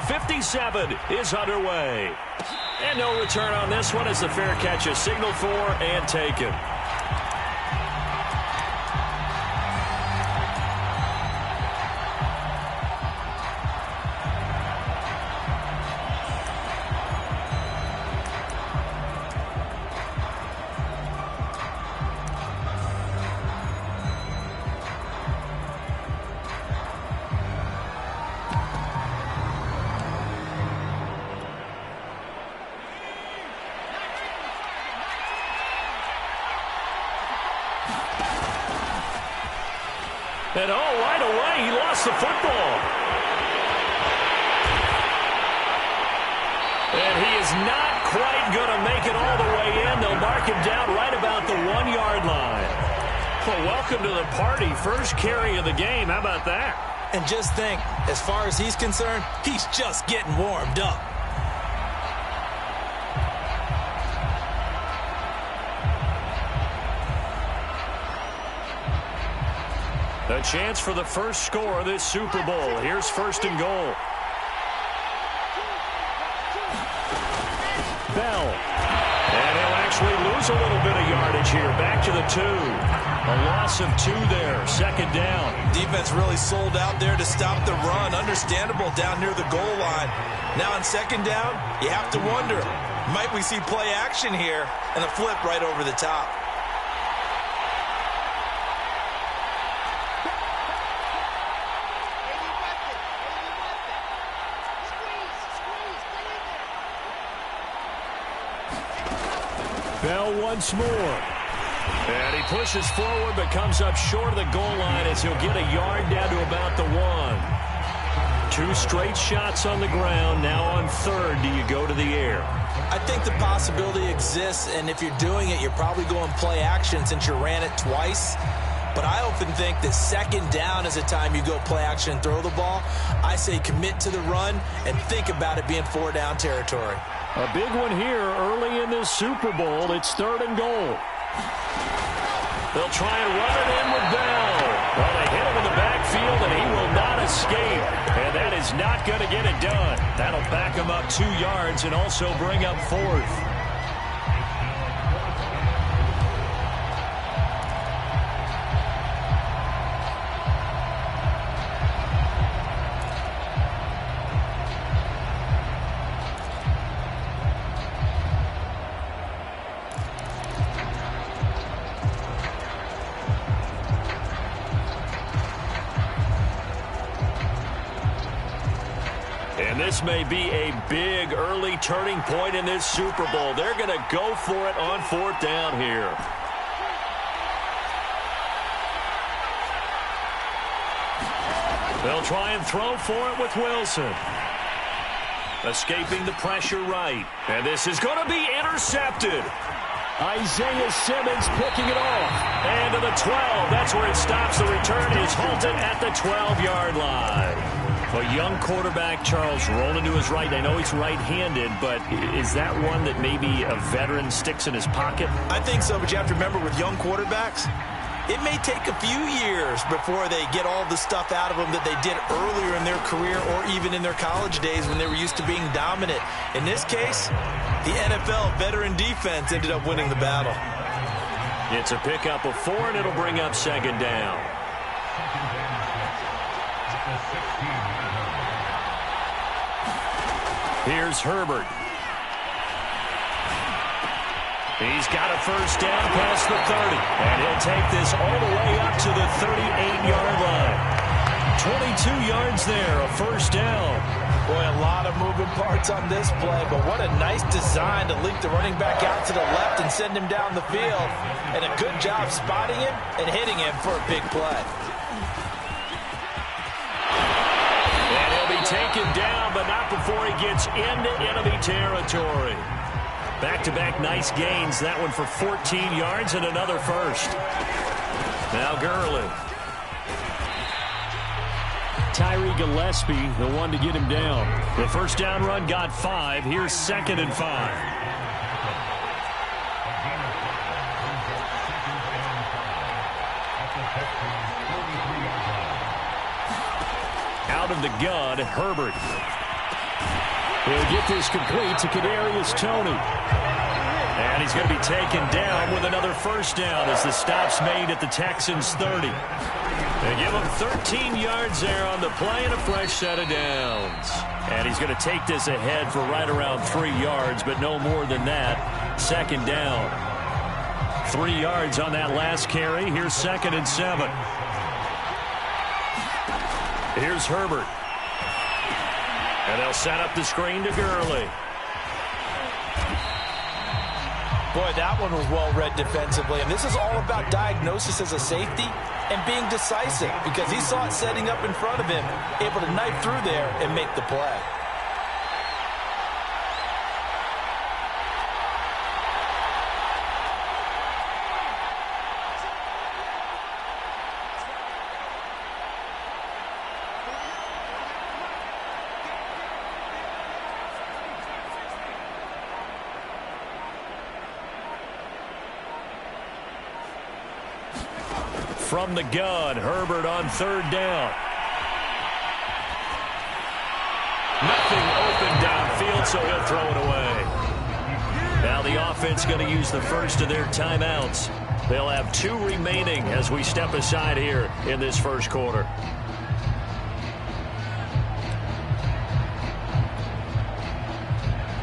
57 is underway. And no return on this one as the fair catch is signaled for and taken. And right away, he lost the football. And he is not quite going to make it all the way in. They'll mark him down right about the 1-yard line. Well, welcome to the party. First carry of the game. How about that? And just think, as far as he's concerned, he's just getting warmed up. A chance for the first score of this Super Bowl. Here's first and goal. Bell. And he'll actually lose a little bit of yardage here. Back to the 2. A loss of 2 there. Second down. Defense really sold out there to stop the run. Understandable down near the goal line. Now on second down, you have to wonder, might we see play action here? And a flip right over the top. Bell once more. And he pushes forward but comes up short of the goal line as he'll get a yard down to about the 1. 2 straight shots on the ground. Now on third, do you go to the air? I think the possibility exists, and if you're doing it, you're probably going play action since you ran it twice. But I often think that second down is the time you go play action and throw the ball. I say commit to the run and think about it being 4-down territory. A big one here early in this Super Bowl. It's third and goal. They'll try and run it in with Bell. Well, they hit him in the backfield, and he will not escape. And that is not going to get it done. That'll back him up 2 yards and also bring up fourth. This may be a big early turning point in this Super Bowl. They're going to go for it on fourth down here. They'll try and throw for it with Wilson. Escaping the pressure right. And this is going to be intercepted. Isaiah Simmons picking it off. And to the 12. That's where it stops. The return is halted at the 12-yard line. A young quarterback, Charles, rolling to his right. I know he's right-handed, but is that one that maybe a veteran sticks in his pocket? I think so, but you have to remember with young quarterbacks, it may take a few years before they get all the stuff out of them that they did earlier in their career or even in their college days when they were used to being dominant. In this case, the NFL veteran defense ended up winning the battle. It's a pickup of 4, and it'll bring up second down. Here's Herbert. He's got a first down past the 30. And he'll take this all the way up to the 38-yard line. 22 yards there, a first down. Boy, a lot of moving parts on this play, but what a nice design to link the running back out to the left and send him down the field. And a good job spotting him and hitting him for a big play. Taken down, but not before he gets into enemy territory. Back-to-back nice gains. That one for 14 yards and another first. Now Gurley. Tyree Gillespie, the one to get him down. The first down run got 5. Here's second and 5. Out of the gun, Herbert. He'll get this complete to Kadarius Toney. And he's going to be taken down with another first down as the stop's made at the Texans' 30. They give him 13 yards there on the play and a fresh set of downs. And he's going to take this ahead for right around 3 yards, but no more than that. Second down. 3 yards on that last carry. Here's 2nd and 7. Here's Herbert. And they'll set up the screen to Gurley. Boy, that one was well-read defensively. And this is all about diagnosis as a safety and being decisive because he saw it setting up in front of him, able to knife through there and make the play. From the gun, Herbert on 3rd down. Nothing open downfield, so he'll throw it away. Now the offense going to use the first of their timeouts. They'll have 2 remaining as we step aside here in this first quarter.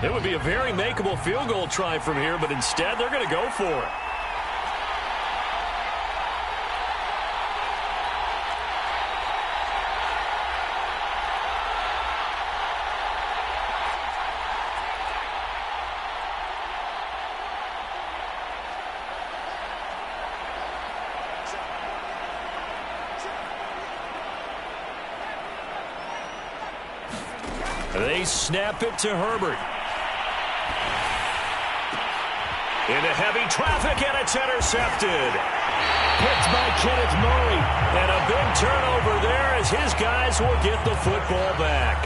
It would be a very makeable field goal try from here, but instead they're going to go for it. They snap it to Herbert. Into heavy traffic, and it's intercepted. Picked by Kenneth Murray. And a big turnover there as his guys will get the football back.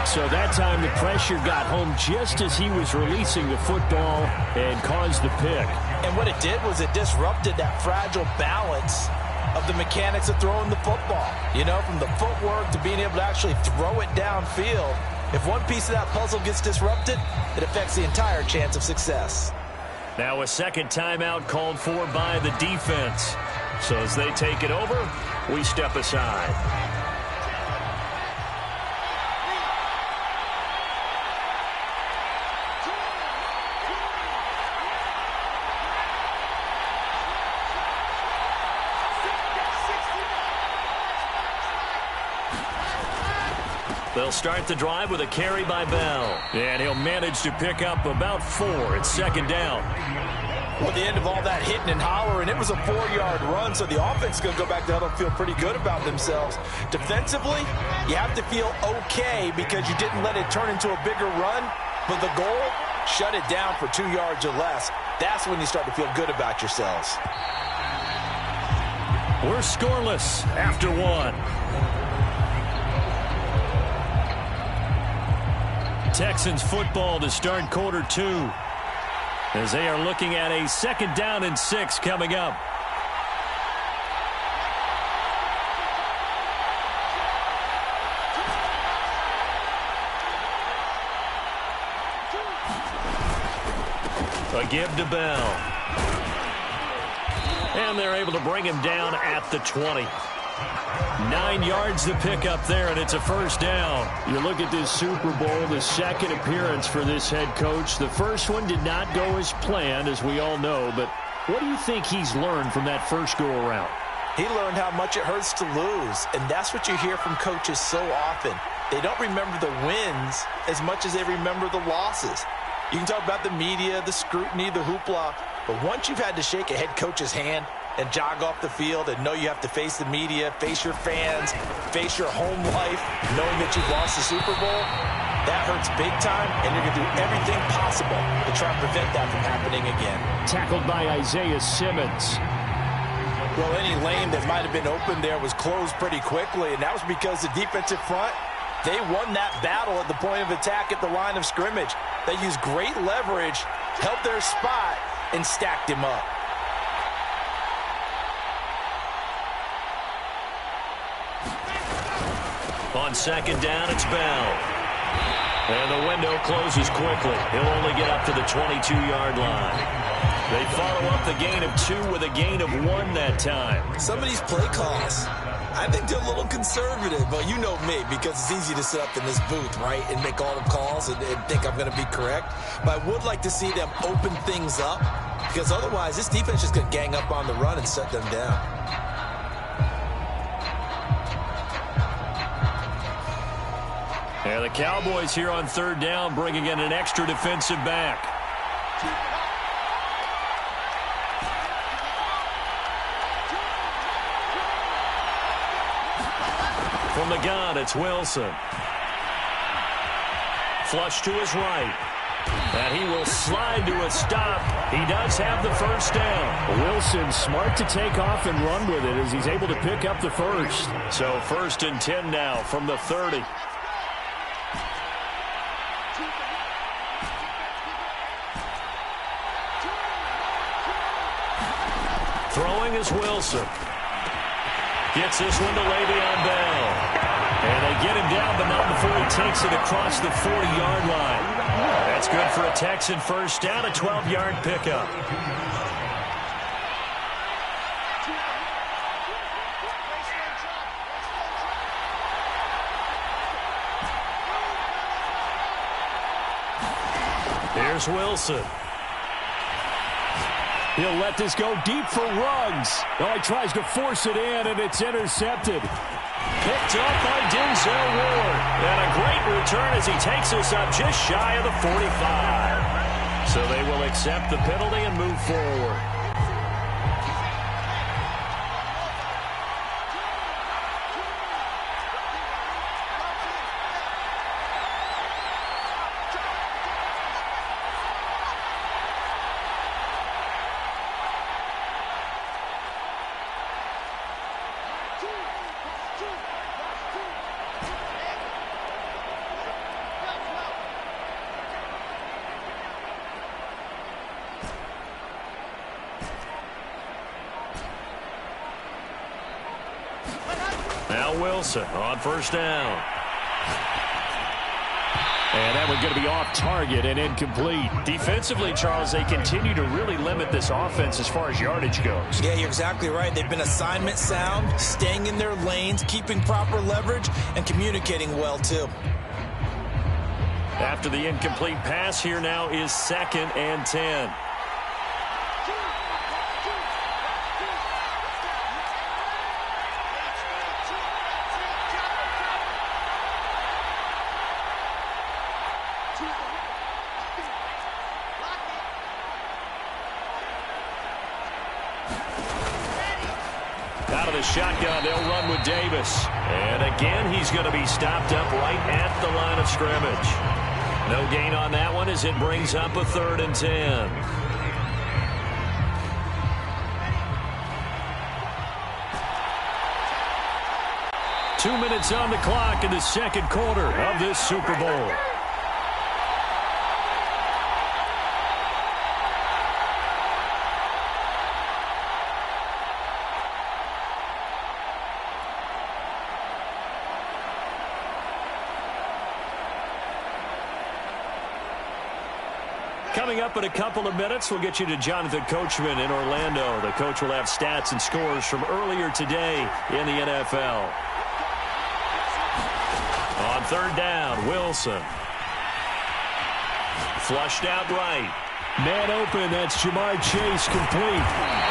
So that time the pressure got home just as he was releasing the football and caused the pick. And what it did was it disrupted that fragile balance of the mechanics of throwing the football. You know, from the footwork to being able to actually throw it downfield. If one piece of that puzzle gets disrupted, it affects the entire chance of success. Now a second timeout called for by the defense. So as they take it over, we step aside. They'll start the drive with a carry by Bell. And he'll manage to pick up about 4. It's 2nd down. Well, the end of all that hitting and hollering, it was a 4-yard run, so the offense is going to go back to huddle and feel pretty good about themselves. Defensively, you have to feel okay because you didn't let it turn into a bigger run, but the goal, shut it down for 2 yards or less. That's when you start to feel good about yourselves. We're scoreless after 1. Texans football to start quarter 2 as they are looking at a 2nd down and 6 coming up. A give to Bell. And they're able to bring him down at the 20. 9 yards to pick up there, and it's a first down. You look at this Super Bowl, the second appearance for this head coach. The first one did not go as planned, as we all know, but what do you think he's learned from that first go-around? He learned how much it hurts to lose, and that's what you hear from coaches so often. They don't remember the wins as much as they remember the losses. You can talk about the media, the scrutiny, the hoopla, but once you've had to shake a head coach's hand and jog off the field and know you have to face the media, face your fans, face your home life, knowing that you've lost the Super Bowl, that hurts big time, and you're going to do everything possible to try and prevent that from happening again. Tackled by Isaiah Simmons. Well, any lane that might have been open there was closed pretty quickly, and that was because the defensive front, they won that battle at the point of attack at the line of scrimmage. They used great leverage, held their spot, and stacked him up. On 2nd down, it's Bell. And the window closes quickly. He'll only get up to the 22-yard line. They follow up the gain of 2 with a gain of 1 that time. Some of these play calls, I think they're a little conservative, but you know me, because it's easy to sit up in this booth, right, and make all the calls and think I'm going to be correct. But I would like to see them open things up, because otherwise this defense is going to gang up on the run and shut them down. And the Cowboys here on 3rd down, bringing in an extra defensive back. From the gun, it's Wilson. Flush to his right. And he will slide to a stop. He does have the first down. Wilson smart to take off and run with it as he's able to pick up the first. So 1st and 10 now from the 30. Throwing is Wilson. Gets this one to Le'Veon Bell. And they get him down, but not before he takes it across the 40-yard line. That's good for a Texan first down, a 12-yard pickup. Here's Wilson. He'll let this go deep for Ruggs. Oh, he tries to force it in, and it's intercepted. Picked up by Denzel Ward. And a great return as he takes us up just shy of the 45. So they will accept the penalty and move forward. Now Wilson on first down. And that one's going to be off target and incomplete. Defensively, Charles, they continue to really limit this offense as far as yardage goes. Yeah, you're exactly right. They've been assignment sound, staying in their lanes, keeping proper leverage, and communicating well, too. After the incomplete pass, here now is 2nd and 10. Out of the shotgun, they'll run with Davis. And again, he's going to be stopped up right at the line of scrimmage. No gain on that one as it brings up a 3rd and 10. Two minutes on the clock in the 2nd quarter of this Super Bowl. Coming up in a couple of minutes, we'll get you to Jonathan Coachman in Orlando. The coach will have stats and scores from earlier today in the NFL. On 3rd down, Wilson. Flushed out right. Man open, that's Jamar Chase complete.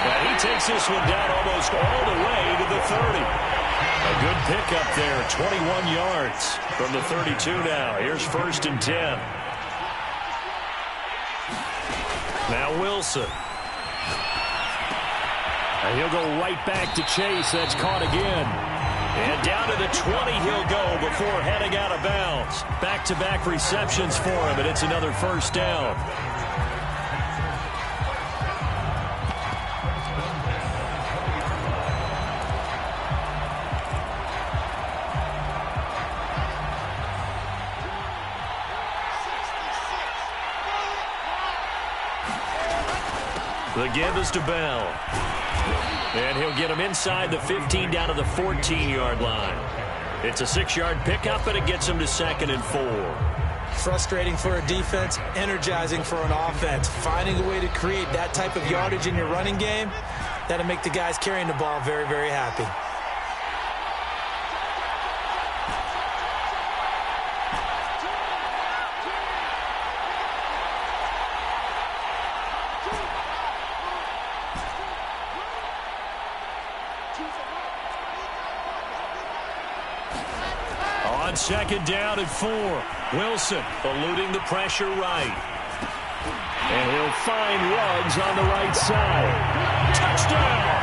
And he takes this one down almost all the way to the 30. A good pickup there, 21 yards from the 32 now. Here's 1st and 10. Now Wilson. And he'll go right back to Chase. That's caught again. And down to the 20 he'll go before heading out of bounds. Back-to-back receptions for him, and it's another first down. The give is to Bell. And he'll get him inside the 15 down to the 14-yard line. It's a 6-yard pickup, and it gets him to 2nd and 4. Frustrating for a defense, energizing for an offense. Finding a way to create that type of yardage in your running game, that'll make the guys carrying the ball very, very happy. On second down and 4. Wilson eluding the pressure right. And he'll find Ruggs on the right side. Touchdown!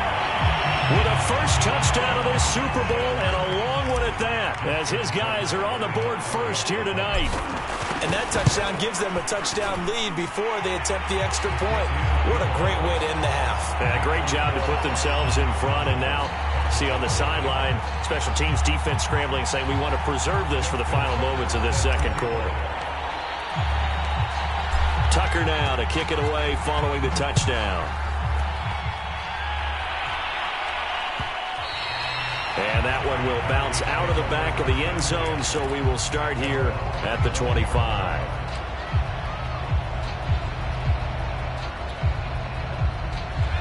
With a first touchdown of this Super Bowl, and a long one at that, as his guys are on the board first here tonight. And that touchdown gives them a touchdown lead before they attempt the extra point. What a great way to end the half. Yeah, great job to put themselves in front, and now see on the sideline, special teams defense scrambling, saying we want to preserve this for the final moments of this second quarter. Tucker now to kick it away following the touchdown. And that one will bounce out of the back of the end zone, so we will start here at the 25.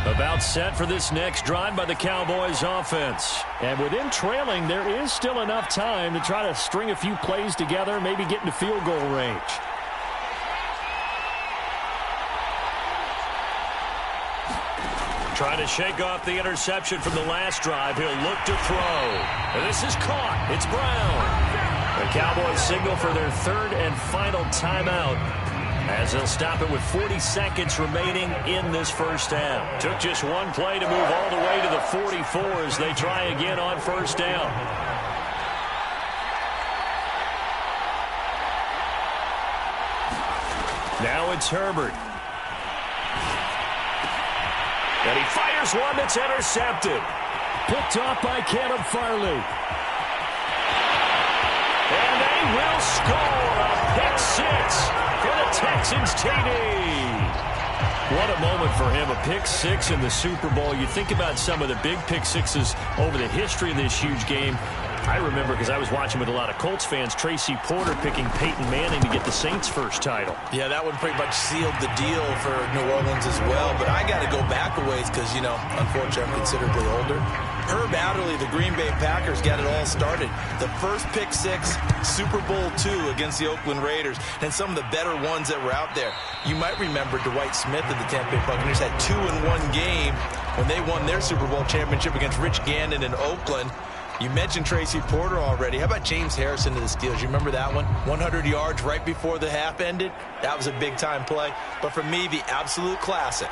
About set for this next drive by the Cowboys offense. And with them trailing, there is still enough time to try to string a few plays together, maybe get into field goal range. Trying to shake off the interception from the last drive. He'll look to throw. And this is caught. It's Brown. The Cowboys signal for their third and final timeout, as they'll stop it with 40 seconds remaining in this first half. Took just one play to move all the way to the 44 as they try again on first down. Now it's Herbert. And he fires one that's intercepted. Picked off by Caleb Farley. And they will score a pick six for the Texans TD. What a moment for him, a pick six in the Super Bowl. You think about some of the big pick sixes over the history of this huge game. I remember, because I was watching with a lot of Colts fans, Tracy Porter picking Peyton Manning to get the Saints' first title. Yeah, that one pretty much sealed the deal for New Orleans as well. But I got to go back a ways because, you know, unfortunately, I'm considerably older. Herb Adderley, the Green Bay Packers, got it all started. The first pick six, Super Bowl II against the Oakland Raiders, and some of the better ones that were out there. You might remember Dwight Smith of the Tampa Bay Buccaneers had 2 in one game when they won their Super Bowl championship against Rich Gannon in Oakland. You mentioned Tracy Porter already. How about James Harrison to the Steelers? You remember that one? 100 yards right before the half ended? That was a big-time play. But for me, the absolute classic,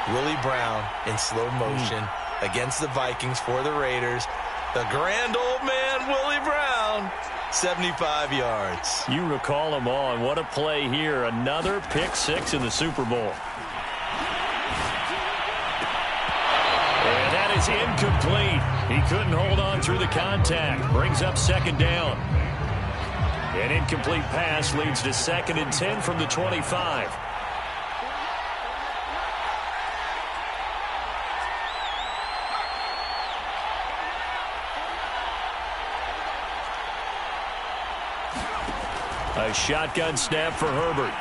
Willie Brown in slow motion against the Vikings for the Raiders. The grand old man, Willie Brown, 75 yards. You recall them all, and what a play here. Another pick six in the Super Bowl. And that is incomplete. He couldn't hold on through the contact. Brings up second down. An incomplete pass leads to 2nd and 10 from the 25. A shotgun snap for Herbert.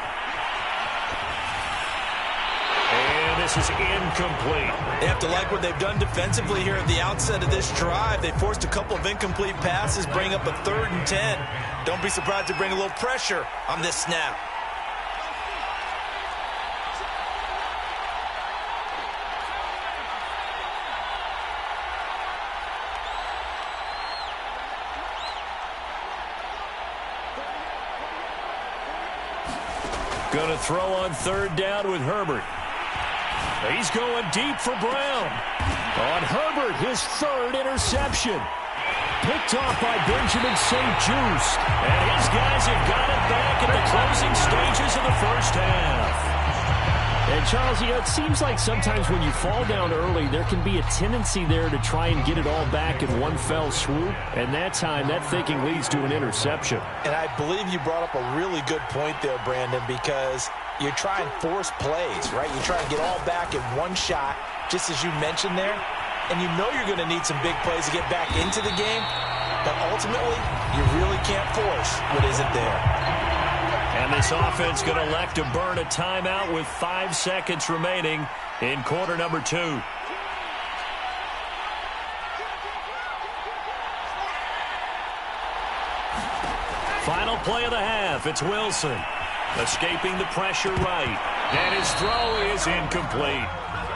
And this is incomplete. They have to like what they've done defensively here at the outset of this drive. They forced a couple of incomplete passes, bring up a 3rd and 10. Don't be surprised to bring a little pressure on this snap. Going to throw on 3rd down with Herbert. He's going deep for Brown. On Herbert, his 3rd interception. Picked off by Benjamin St-Juste. And his guys have got it back at the closing stages of the first half. And, Charles, you know, it seems like sometimes when you fall down early, there can be a tendency there to try and get it all back in one fell swoop. And that time, that thinking leads to an interception. And I believe you brought up a really good point there, Brandon, because you try and force plays, right? You try and get all back in one shot, just as you mentioned there. And you know you're going to need some big plays to get back into the game. But ultimately, you really can't force what isn't there. this offense going to elect to burn a timeout with 5 seconds remaining in quarter number 2. Final play of the half. It's Wilson. Escaping the pressure right. And his throw is incomplete.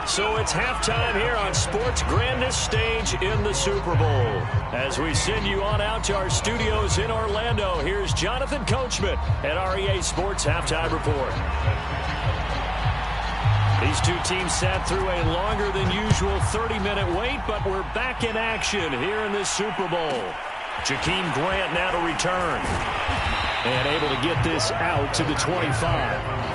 So it's halftime here on sports' grandest stage in the Super Bowl. As we send you on out to our studios in Orlando, here's Jonathan Coachman at REA Sports Halftime Report. These two teams sat through a longer than usual 30-minute wait, but we're back in action here in this Super Bowl. Jakeem Grant now to return. And able to get this out to the 25.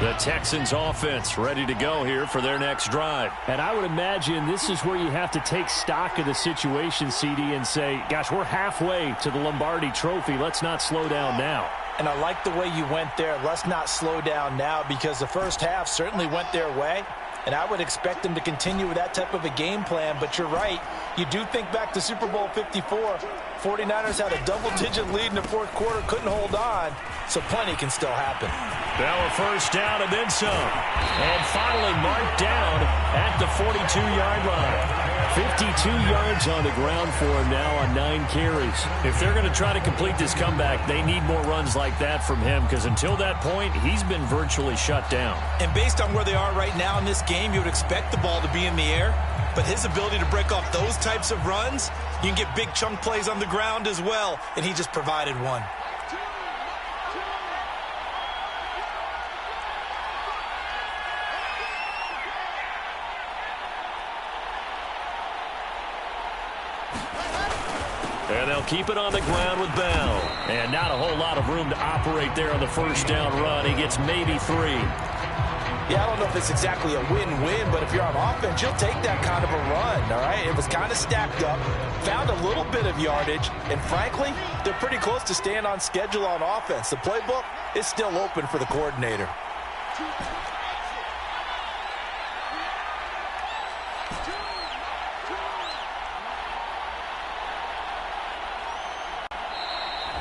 The Texans offense ready to go here for their next drive. And I would imagine this is where you have to take stock of the situation, CD, and say, gosh, we're halfway to the Lombardi Trophy. Let's not slow down now. And I like the way you went there. Let's not slow down now, because the first half certainly went their way. And I would expect them to continue with that type of a game plan. But you're right. You do think back to Super Bowl 54. 49ers had a double-digit lead in the fourth quarter, couldn't hold on. So plenty can still happen. Now a first down and then some. And finally marked down at the 42-yard line. 52 yards on the ground for him now on 9 carries. If they're going to try to complete this comeback, they need more runs like that from him, because until that point, he's been virtually shut down. And based on where they are right now in this game, you would expect the ball to be in the air. But his ability to break off those types of runs, you can get big chunk plays on the ground as well, and he just provided one. And they'll keep it on the ground with Bell. And not a whole lot of room to operate there on the first down run. He gets maybe 3. Yeah, I don't know if it's exactly a win-win, but if you're on offense, you'll take that kind of a run, all right? It was kind of stacked up, found a little bit of yardage, and frankly, they're pretty close to staying on schedule on offense. The playbook is still open for the coordinator.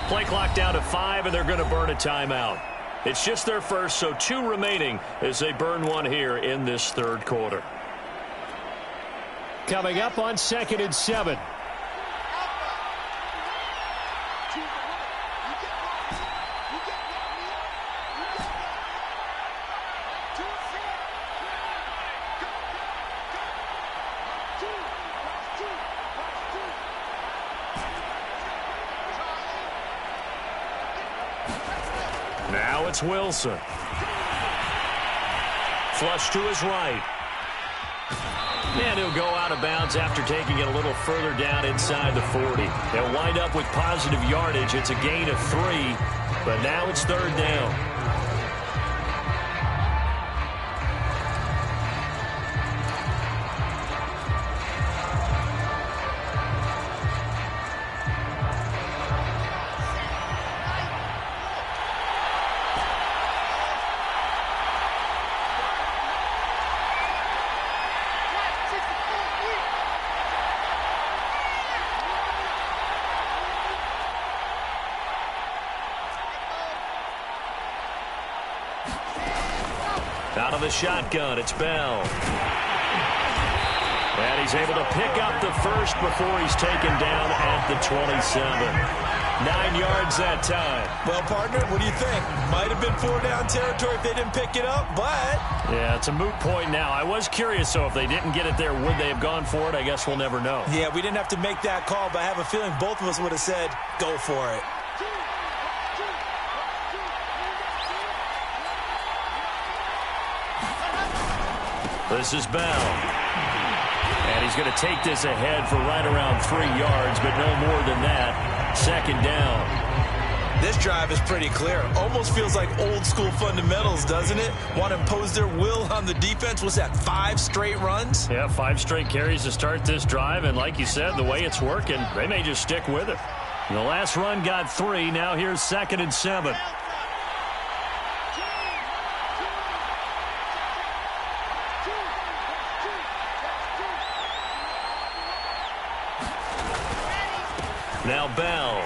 Play clock down to 5, and they're going to burn a timeout. It's just their first, so 2 remaining as they burn one here in this third quarter. Coming up on 2nd and 7. Now it's Wilson. Flush to his right. And he'll go out of bounds after taking it a little further down inside the 40. They'll wind up with positive yardage. It's a gain of 3, but now it's 3rd down. Out of the shotgun, it's Bell. And he's able to pick up the first before he's taken down at the 27. 9 yards that time. Well, partner, what do you think? Might have been 4-down territory if they didn't pick it up, but... Yeah, it's a moot point now. I was curious, so if they didn't get it there, would they have gone for it? I guess we'll never know. Yeah, we didn't have to make that call, but I have a feeling both of us would have said, go for it. This is Bell. And he's going to take this ahead for right around 3 yards, but no more than that. 2nd down. This drive is pretty clear. Almost feels like old school fundamentals, doesn't it? Want to impose their will on the defense. Was that 5 straight runs? Yeah, 5 straight carries to start this drive. And like you said, the way it's working, they may just stick with it. The last run got 3. Now here's 2nd and 7. Now Bell.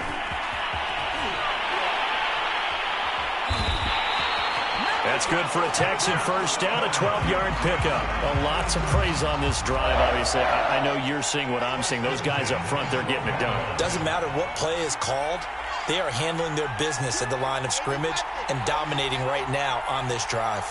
That's good for a Texan first down, a 12-yard pickup. Well, lots of praise on this drive, obviously. I know you're seeing what I'm seeing. Those guys up front, they're getting it done. Doesn't matter what play is called. They are handling their business at the line of scrimmage and dominating right now on this drive.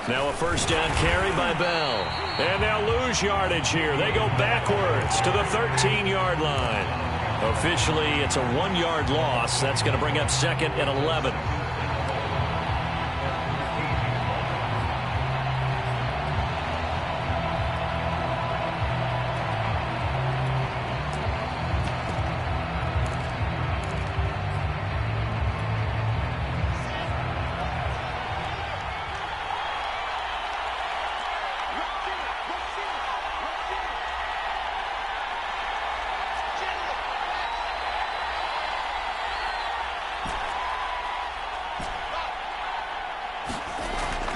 Now a first down carry by Bell. And they'll lose yardage here. They go backwards to the 13-yard line. Officially, it's a 1-yard loss. That's going to bring up 2nd and 11.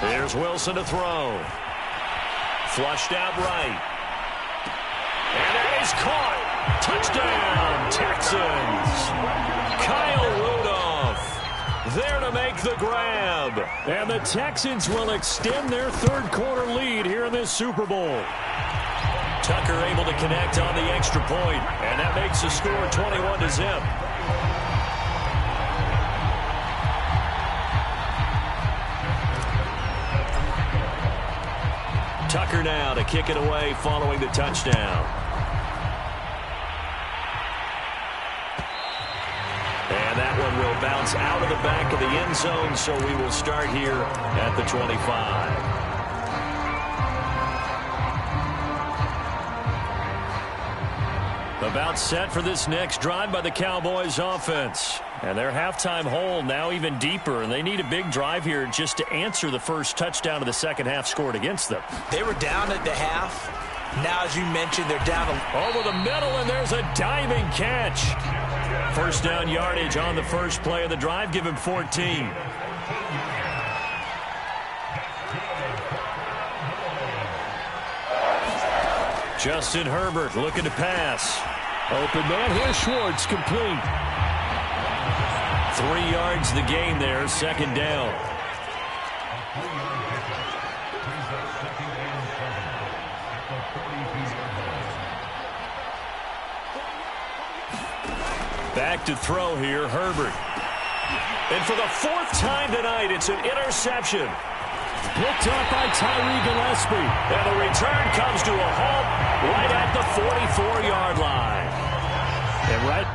Here's Wilson to throw. Flushed out right. And that is caught. Touchdown, Texans. Kyle Rudolph there to make the grab. And the Texans will extend their third-quarter lead here in this Super Bowl. Tucker able to connect on the extra point, and that makes the score 21-0. Tucker now to kick it away following the touchdown. And that one will bounce out of the back of the end zone, so we will start here at the 25. About set for this next drive by the Cowboys offense. And their halftime hole now even deeper, and they need a big drive here just to answer the first touchdown of the second half scored against them. They were down at the half. Now, as you mentioned, they're down over the middle, and there's a diving catch. First down yardage on the first play of the drive. Give him 14. Justin Herbert looking to pass. Open man here, Schwartz, complete. 3 yards the gain there, second down. Back to throw here, Herbert. And for the 4th time tonight, it's an interception. Picked up by Tyree Gillespie. And the return comes to a halt right at the 44-yard line. And right